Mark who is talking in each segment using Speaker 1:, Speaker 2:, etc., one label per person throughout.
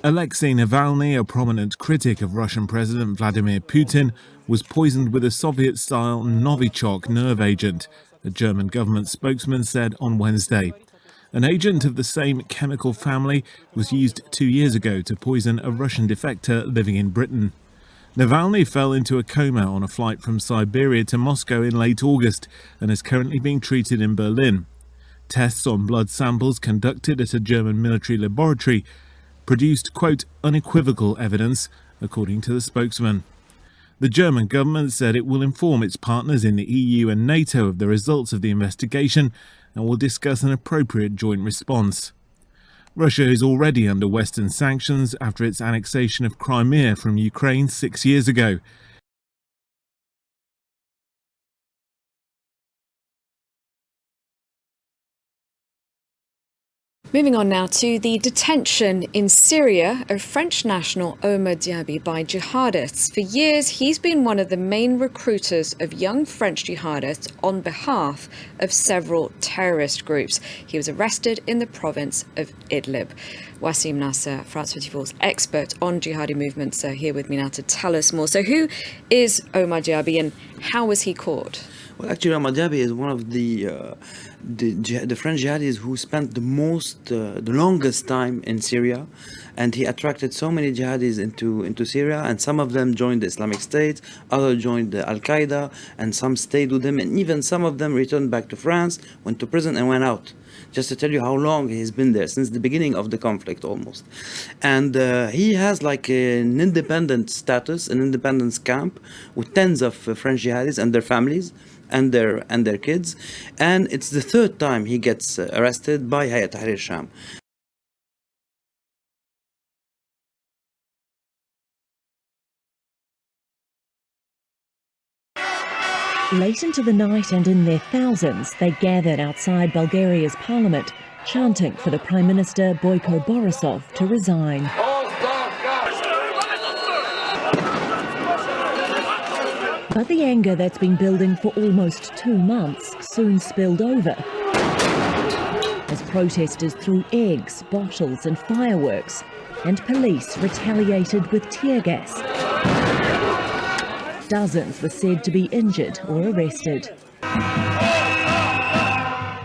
Speaker 1: Alexei Navalny, a prominent critic of Russian President Vladimir Putin, was poisoned with a Soviet-style Novichok nerve agent, a German government spokesman said on Wednesday. An agent of the same chemical family was used 2 years ago to poison a Russian defector living in Britain. Navalny fell into a coma on a flight from Siberia to Moscow in late August and is currently being treated in Berlin. Tests on blood samples conducted at a German military laboratory produced, quote, unequivocal evidence, according to the spokesman. The German government said it will inform its partners in the EU and NATO of the results of the investigation and will discuss an appropriate joint response. Russia is already under Western sanctions after its annexation of Crimea from Ukraine 6 years ago.
Speaker 2: Moving on now to the detention in Syria of French national Omar Diaby by jihadists. For years, he's been one of the main recruiters of young French jihadists on behalf of several terrorist groups. He was arrested in the province of Idlib. Wasim Nasser, France 24's expert on jihadi movements, here with me now to tell us more. So who is Omar Diaby and how was he caught?
Speaker 3: Well, actually, Omar Diaby is one of the French jihadis who spent the longest time in Syria, and he attracted so many jihadis into Syria, and some of them joined the Islamic State, others joined Al Qaeda, and some stayed with him, and even some of them returned back to France, went to prison, and went out. Just to tell you how long he's been there, since the beginning of the conflict almost. And he has like an independent status, an independence camp with tens of French jihadis and their families and their kids. And it's the third time he gets arrested by Hayat Tahrir Sham.
Speaker 4: Late into the night and in their thousands, they gathered outside Bulgaria's parliament, chanting for the Prime Minister Boyko Borisov to resign. But the anger that's been building for almost 2 months soon spilled over as protesters threw eggs, bottles and fireworks, and police retaliated with tear gas. Dozens were said to be injured or arrested.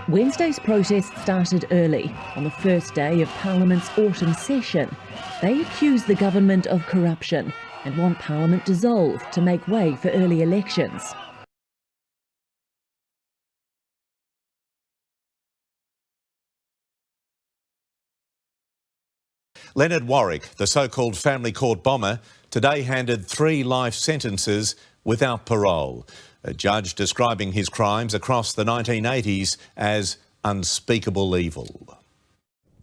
Speaker 4: Wednesday's protests started early, on the first day of Parliament's autumn session. They accuse the government of corruption and want Parliament dissolved to make way for early elections.
Speaker 5: Leonard Warwick, the so-called family court bomber, today handed 3 life sentences without parole. A judge describing his crimes across the 1980s as unspeakable evil.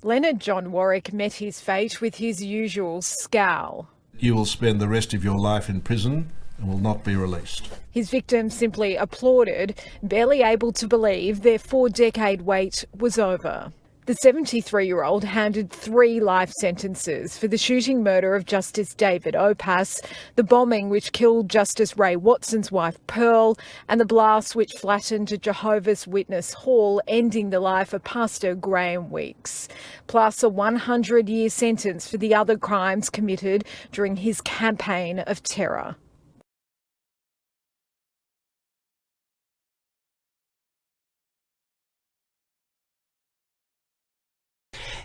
Speaker 6: Leonard John Warwick met his fate with his usual scowl.
Speaker 7: You will spend the rest of your life in prison and will not be released.
Speaker 6: His victims simply applauded, barely able to believe their 4-decade wait was over. The 73-year-old handed 3 life sentences for the shooting murder of Justice David Opas, the bombing which killed Justice Ray Watson's wife Pearl, and the blast which flattened a Jehovah's Witness hall, ending the life of Pastor Graham Weeks, plus a 100-year sentence for the other crimes committed during his campaign of terror.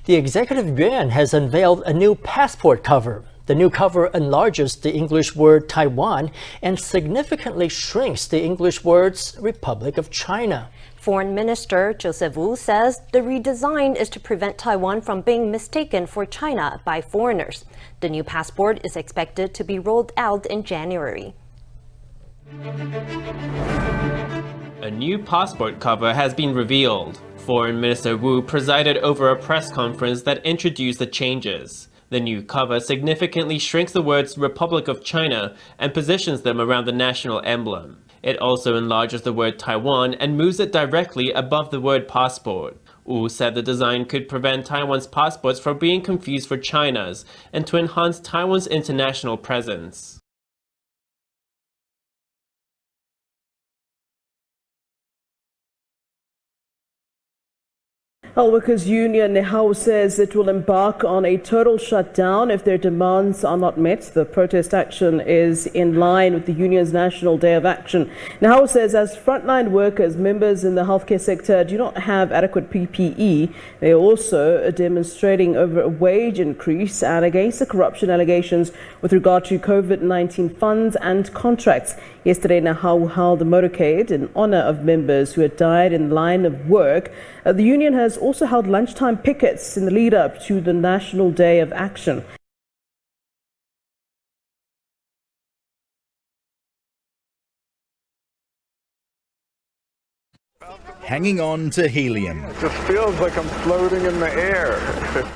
Speaker 8: The executive yuan has unveiled a new passport cover. The new cover enlarges the English word Taiwan and significantly shrinks the English words Republic of China.
Speaker 9: Foreign Minister Joseph Wu says the redesign is to prevent Taiwan from being mistaken for China by foreigners. The new passport is expected to be rolled out in January.
Speaker 10: A new passport cover has been revealed. Foreign Minister Wu presided over a press conference that introduced the changes. The new cover significantly shrinks the words Republic of China and positions them around the national emblem. It also enlarges the word Taiwan and moves it directly above the word passport. Wu said the design could prevent Taiwan's passports from being confused for China's and to enhance Taiwan's international presence.
Speaker 11: Well, workers' union NEHAWU says it will embark on a total shutdown if their demands are not met. The protest action is in line with the union's National Day of Action. NEHAWU says as frontline workers, members in the healthcare sector do not have adequate PPE. They are also demonstrating over a wage increase and against the corruption allegations with regard to COVID-19 funds and contracts. Yesterday, NEHAWU held a motorcade in honor of members who had died in line of work. The union has also held lunchtime pickets in the lead up to the National Day of Action.
Speaker 12: Hanging on to helium.
Speaker 13: It just feels like I'm floating in the air.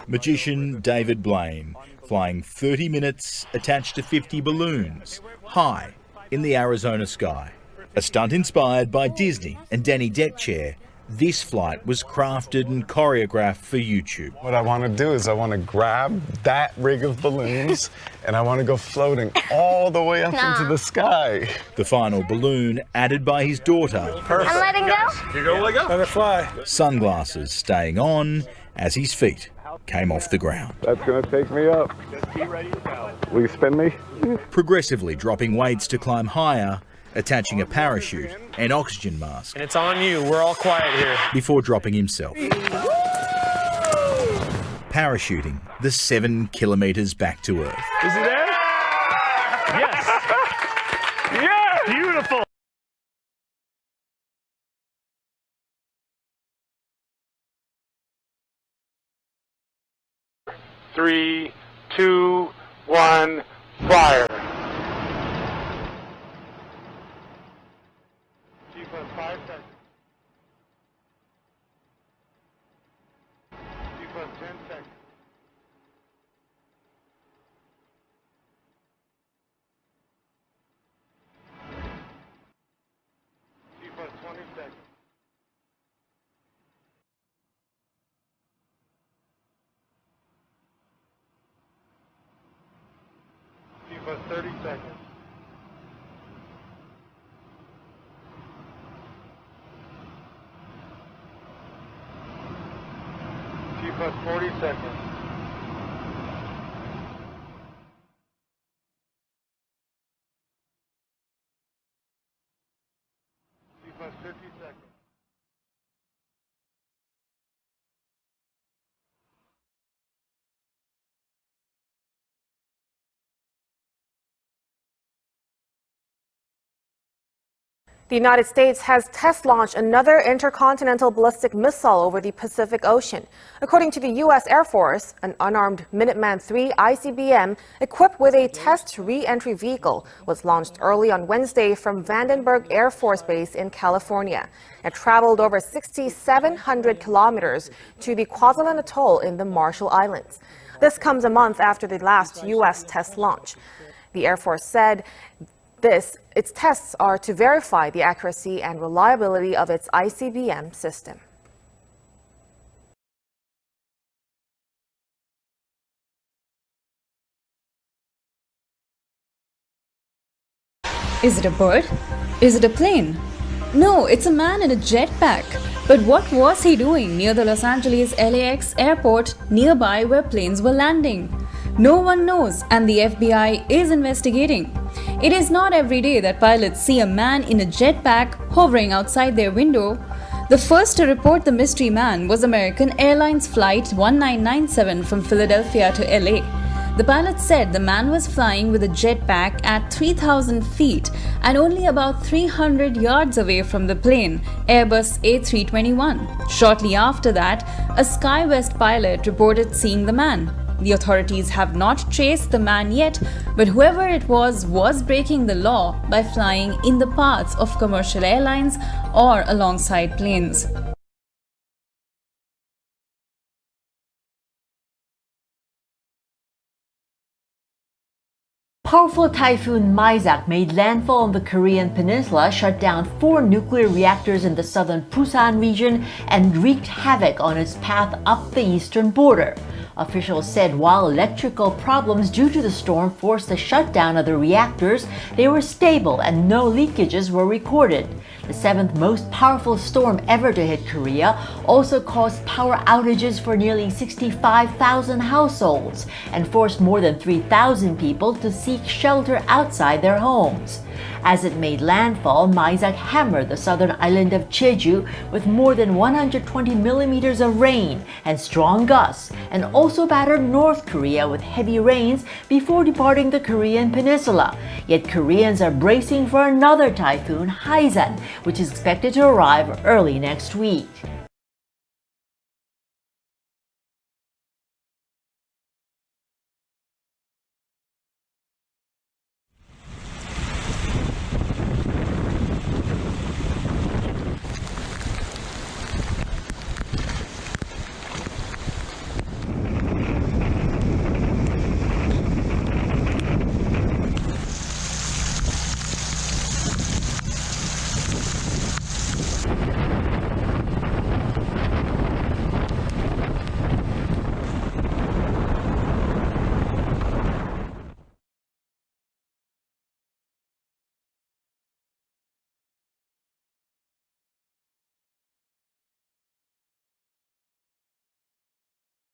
Speaker 12: Magician David Blaine flying 30 minutes attached to 50 balloons high in the Arizona sky. A stunt inspired by Disney and Danny Deckchair. This flight was crafted and choreographed for YouTube.
Speaker 13: What I want to do is I want to grab that rig of balloons and I want to go floating all the way up into the sky.
Speaker 12: The final balloon added by his daughter.
Speaker 13: Perfect.
Speaker 14: I'm letting go.
Speaker 13: You go, let go. Let it fly.
Speaker 12: Sunglasses staying on as his feet came off the ground.
Speaker 13: That's going to take me up.
Speaker 14: Just be ready to go.
Speaker 13: Will you spin me?
Speaker 12: Progressively dropping weights to climb higher, attaching a parachute and oxygen mask.
Speaker 10: And it's on you. We're all quiet here.
Speaker 12: Before dropping himself. Parachuting the 7 kilometers back to Earth.
Speaker 13: Is he there?
Speaker 10: Yes.
Speaker 13: Yeah! Beautiful! Three, two, one, fire. Keep us 5 seconds. Keep us 10 seconds. Keep us 20 seconds. Keep us 30 seconds. Keep us 40 seconds. Keep us 50 seconds.
Speaker 15: The United States has test launched another intercontinental ballistic missile over the Pacific Ocean. According to the U.S. Air Force, an unarmed Minuteman III ICBM equipped with a test re-entry vehicle was launched early on Wednesday from Vandenberg Air Force Base in California. It traveled over 6,700 kilometers to the Kwajalein Atoll in the Marshall Islands. This comes a month after the last U.S. test launch. The Air Force said its tests are to verify the accuracy and reliability of its ICBM system.
Speaker 16: Is it a bird? Is it a plane? No, it's a man in a jetpack. But what was he doing near the Los Angeles LAX airport nearby where planes were landing? No one knows, and the FBI is investigating. It is not every day that pilots see a man in a jetpack hovering outside their window. The first to report the mystery man was American Airlines Flight 1997 from Philadelphia to LA. The pilot said the man was flying with a jetpack at 3,000 feet and only about 300 yards away from the plane, Airbus A321. Shortly after that, a SkyWest pilot reported seeing the man. The authorities have not traced the man yet, but whoever it was breaking the law by flying in the paths of commercial airlines or alongside planes.
Speaker 17: Powerful Typhoon Maysak made landfall on the Korean peninsula, shut down 4 nuclear reactors in the southern Busan region, and wreaked havoc on its path up the eastern border. Officials said while electrical problems due to the storm forced the shutdown of the reactors, they were stable and no leakages were recorded. the 7th most powerful storm ever to hit Korea, also caused power outages for nearly 65,000 households and forced more than 3,000 people to seek shelter outside their homes. As it made landfall, Maysak hammered the southern island of Jeju with more than 120 millimeters of rain and strong gusts, and also battered North Korea with heavy rains before departing the Korean peninsula. Yet Koreans are bracing for another typhoon, Haisan, which is expected to arrive early next week.